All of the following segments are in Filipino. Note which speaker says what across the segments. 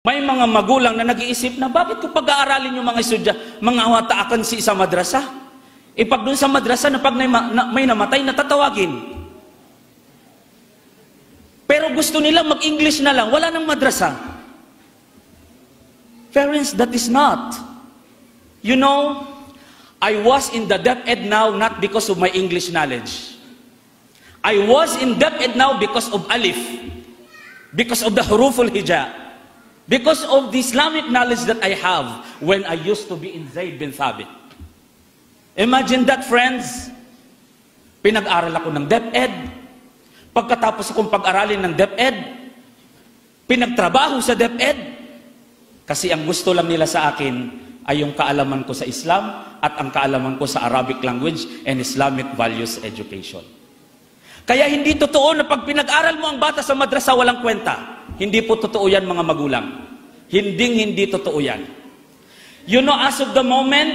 Speaker 1: May mga magulang na nag-iisip na, bakit ko pag-aaralin yung mga estudya, mga wataakan si isa madrasa? Pag dun sa madrasa na pag may namatay, natatawagin. Pero gusto nila mag-English na lang, wala nang madrasa. Parents, that is not. You know, I was in the DepEd now not because of my English knowledge. I was in DepEd now because of Alif, because of the Huruful Hija. Because of the Islamic knowledge that I have when I used to be in Zaid bin Thabit. Imagine that, friends. Pinag-aral ako ng DepEd. Pagkatapos akong pag-aralin ng DepEd, pinagtrabaho sa DepEd. Kasi ang gusto lang nila sa akin ay yung kaalaman ko sa Islam at ang kaalaman ko sa Arabic language and Islamic values education. Kaya hindi totoo na pag pinag-aral mo ang bata sa madrasa, walang kwenta. Hindi po totoo yan, mga magulang. Hindi totoo yan. You know, as of the moment,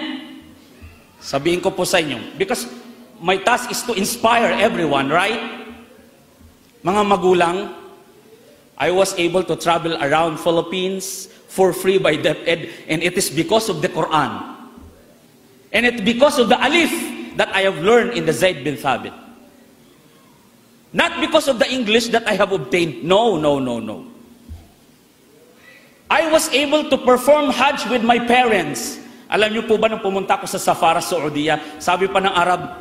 Speaker 1: sabihin ko po sa inyo, because my task is to inspire everyone, right? Mga magulang, I was able to travel around Philippines for free by DepEd, and it is because of the Quran. And it's because of the Alif that I have learned in the Zaid bin Thabit. Not because of the English that I have obtained. No. I was able to perform Hajj with my parents. Alam niyo po ba nung pumunta ko sa Safara, Saudiya, sabi pa ng Arab,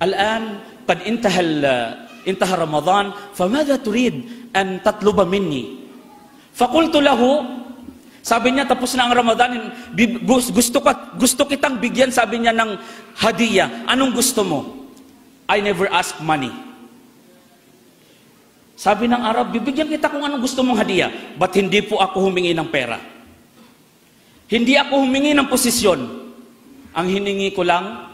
Speaker 1: Al-an, qad intaha Ramadan, famadha turid an tatluba minni? Fakultu lahu, sabi niya, tapos na ang Ramadan, gusto kitang bigyan, sabi niya, ng hadiah. Anong gusto mo? I never ask money. Sabi ng Arab, bibigyan kita kung anong gusto mong hadiah. But hindi po ako humingi ng pera. Hindi ako humingi ng posisyon. Ang hiningi ko lang,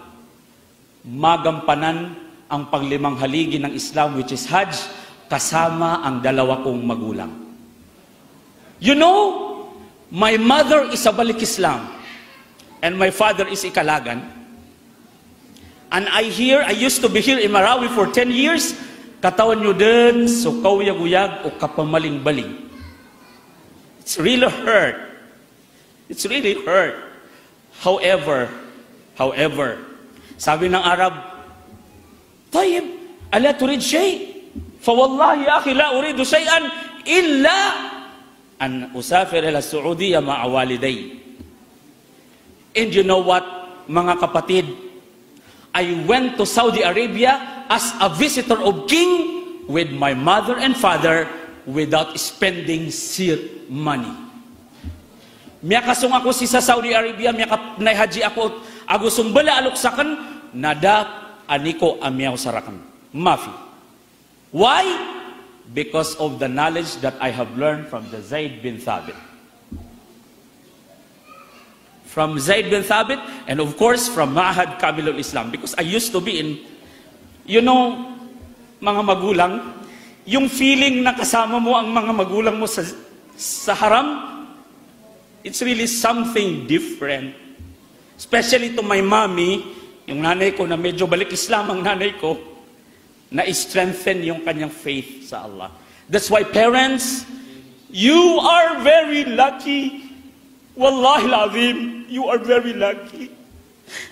Speaker 1: magampanan ang panglimang haligi ng Islam, which is Hajj, kasama ang dalawa kong magulang. You know, my mother is a Balik Islam, and my father is Ikalagan. And I used to be here in Marawi for 10 years, katawan nyo din, so kauyag-uyag o kapamaling-baling. It's really hurt. It's really hurt. However, sabi ng Arab, Tayyib, ala turid shay? Fawallahi akhi la uridu shay'an illa an usafir ila Saudiya ma'a waliday. And you know what, mga kapatid, I went to Saudi Arabia as a visitor of king with my mother and father without spending money. Miyakasong ako sa Saudi Arabia, miyakap na haji ako, agusong bala aluksakan, nadap aniko amyaw sarakan. Mafi. Why? Because of the knowledge that I have learned from the Zaid bin Thabit. From Zaid bin Thabit, and of course from Ma'had Kamilul Islam. Because I used to be in, you know, mga magulang, yung feeling na kasama mo ang mga magulang mo sa haram, it's really something different. Especially to my mommy, yung nanay ko na medyo Balik Islam ang nanay ko, na-strengthen yung kanyang faith sa Allah. That's why parents, you are very lucky. Wallahi al-azim, you are very lucky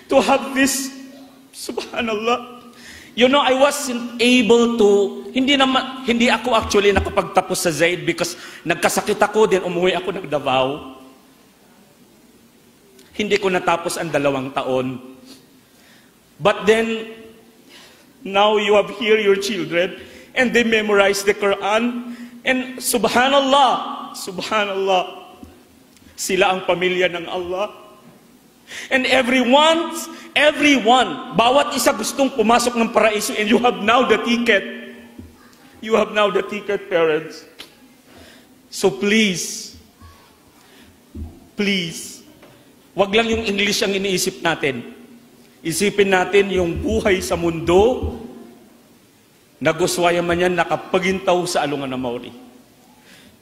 Speaker 1: to have this. Subhanallah. You know, I wasn't able to, hindi ako actually nakapagtapos sa Zaid because nagkasakit ako, then umuwi ako ng Davao. Hindi ko natapos ang 2 taon. But then, now you have here your children, and they memorize the Quran, and subhanallah, sila ang pamilya ng Allah. And everyone, bawat isa gustong pumasok ng paraiso, and you have now the ticket. You have now the ticket, parents. So please, wag lang yung English ang iniisip natin. Isipin natin yung buhay sa mundo, naguswaya man yan nakapagintaw sa alungan na mauri.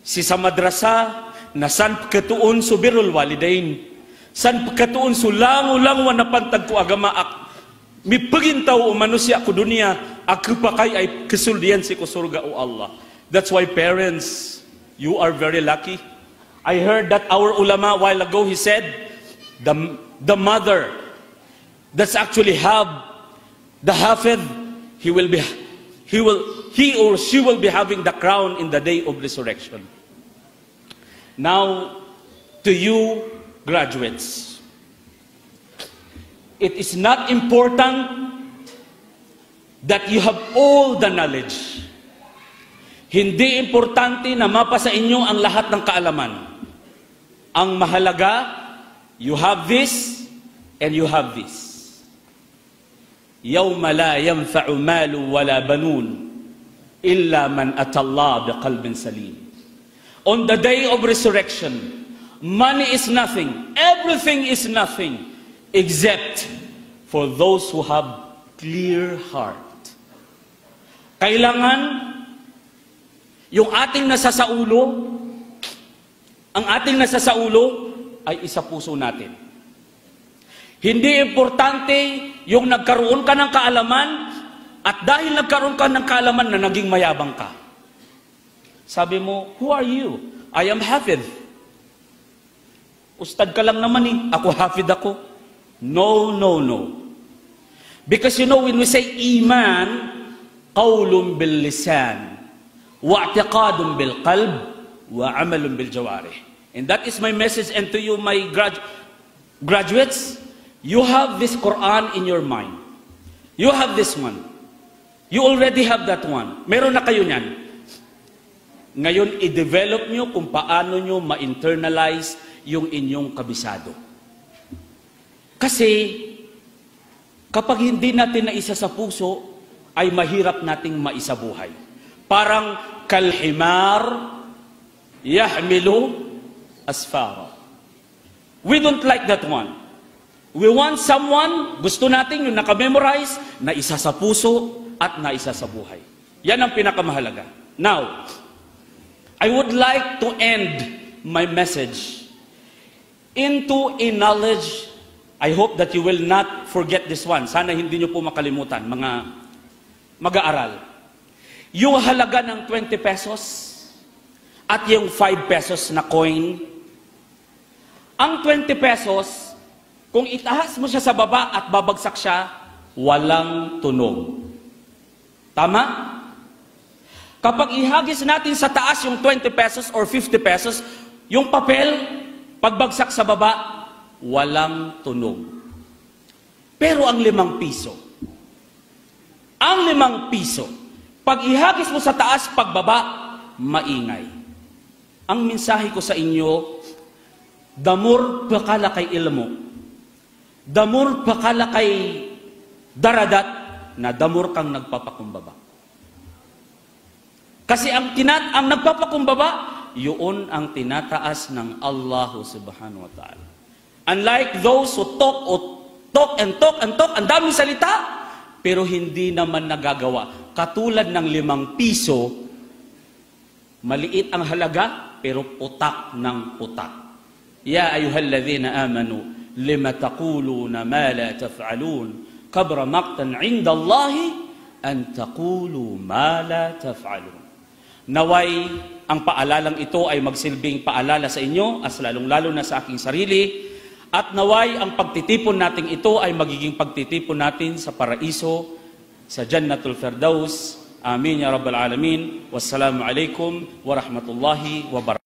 Speaker 1: Si sa madrasa, na san pagkatuon so birul walidain, san pagkatuon so langulang wanapantag ko agamaak, mipagintaw o manusia ko dunia, ako pa kay ay kasuldian si ko surga o Allah. That's why parents, You are very lucky. I heard that our ulama a while ago, he said, the mother that's actually have the hafidh, he or she will be having the crown in the day of resurrection. Now, to you graduates, it is not important that you have all the knowledge. Hindi importante na mapasa inyo ang lahat ng kaalaman. Ang mahalaga, you have this and you have this. يَوْمَ لَا يَنْفَعُ مَالٌ وَلَا بَنُونَ إِلَّا مَنْ أَتَى اللَّهَ بِقَلْبٍ سَلِيمٍ. On the day of resurrection, money is nothing, everything is nothing, except for those who have clear heart. Kailangan yung ating nasasaulo, ang ating nasasaulo ay isa puso natin. Hindi importante yung nagkaroon ka ng kaalaman at dahil nagkaroon ka ng kaalaman na naging mayabang ka. Sabi mo, who are you? I am hafidh. Ustad ka lang naman eh. Ako hafidh ako. No, no, no. Because you know when we say iman, qawlun bil lisan, wa'tiqadun bil qalb, wa amalun bil jawarih. And that is my message, and to you, my graduates, you have this Quran in your mind. You have this one. You already have that one. Meron na kayo niyan. Ngayon, i-develop nyo kung paano nyo ma-internalize yung inyong kabisado. Kasi, kapag hindi natin naisa sa puso, ay mahirap nating maisabuhay. Parang kalhimar yahmilu asfara. We don't like that one. We want someone, gusto natin yung nakamemorize, na isa sa puso at na isa sa buhay. Yan ang pinakamahalaga. Now, I would like to end my message into a knowledge. I hope that you will not forget this one. Sana hindi nyo po makalimutan, mga mag-aaral. Yung halaga ng 20 pesos at yung 5 pesos na coin. Ang 20 pesos, kung itahas mo siya sa baba at babagsak siya, walang tunog. Tama? Kapag ihagis natin sa taas yung 20 pesos or 50 pesos, yung papel, pagbagsak sa baba, walang tunog. Pero ang 5 piso, pag ihagis mo sa taas, pagbaba, maingay. Ang mensahe ko sa inyo, damur pakala kay ilmo, damur pakala kay daradat, na damur kang nagpapakumbaba. Kasi ang nagpapakumbaba, yun ang tinataas ng Allah subhanahu wa ta'ala. Unlike those who talk, ang daming salita, pero hindi naman nagagawa. Katulad ng 5 piso, maliit ang halaga, pero putak ng putak. Ya ayyuhalladhina amanu, lima taquluna ma la taf'alun, kabra maqtan 'inda Allahi an taqulu ma la taf'alun. Naway ang paalalang ito ay magsilbing paalala sa inyo, as lalong-lalo na sa aking sarili, at naway ang pagtitipon natin ito ay magiging pagtitipon natin sa paraiso, sa Jannatul Firdaus. Amin ya Rabbal Alamin. Wassalamu alaikum wa rahmatullahi wa barakatuh.